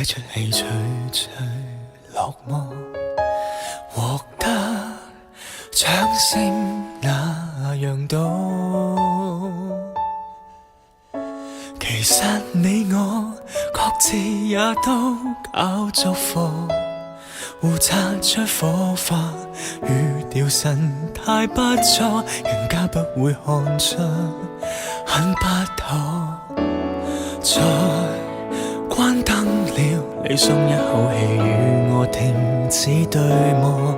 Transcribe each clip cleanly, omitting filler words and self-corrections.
出戲最落寞，獲得掌聲那樣多。其實你我各自也都搞足課，互擦出火花，與掉神太不錯，人家不會看出很不妥。在關燈了，你鬆一口氣與我停止對望，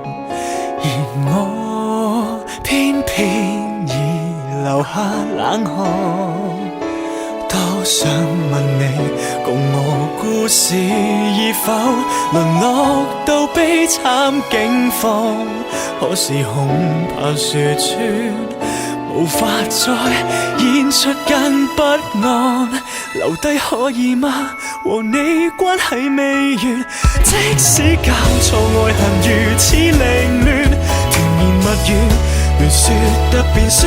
而我偏偏已流下冷汗。多想問你，共我故事已否淪落到悲慘境況？可是恐怕說穿，無法再演出更不安。留低可以嗎？和你關係未完，即使交錯愛恨如此凌亂，甜言蜜語亂說得變酸，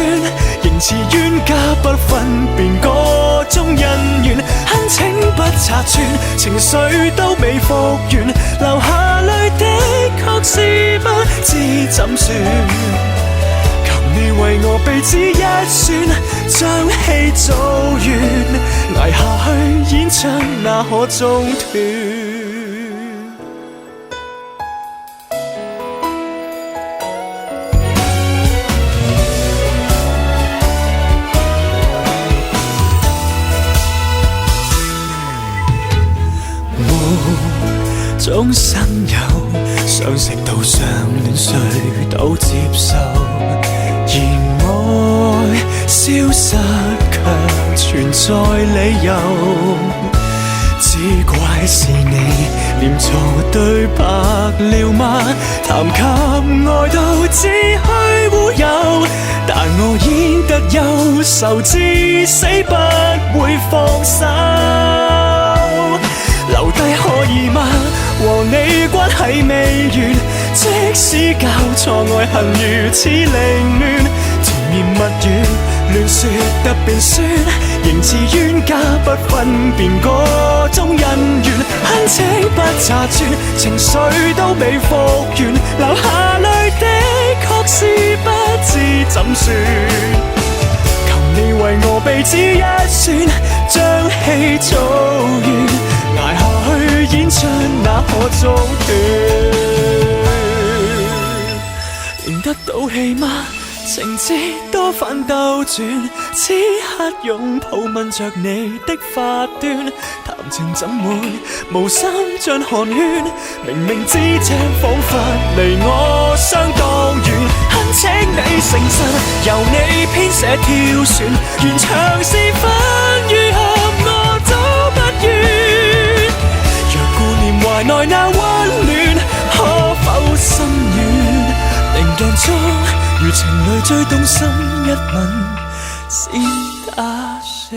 仍似冤家不分辨個中恩怨。懇請不拆穿，情緒都未復原，流下淚的確是不知怎算。你為我鼻子一算，將戲做完，捱下去演唱那可中斷。無中生有，想食到上戀誰都接受，而愛消失卻存在理由，只怪是你念錯對白了嗎？談及愛到只虛烏有，但我演得憂愁至死不會放手。留低可以嗎？和你關係未完，即使交錯愛恨如此凌亂，甜言蜜語亂說得變酸，仍似冤家不分辨個中恩怨。懇請不查穿，情緒都未復原，流下淚的確是不知怎算。求你為我鼻子一算，將戲做完，捱下去演唱那可中斷。贏得到戲嗎？情節多番兜轉，此刻擁抱吻着你的髮端，談情怎會無心像寒暄？明明知這彷彿離我相當遠，懇請你誠實，由你編寫挑選，原唱是分與合我都不願。若顧念懷內那溫暖，可否心軟？定鏡中如情侶最動心，一吻先打算。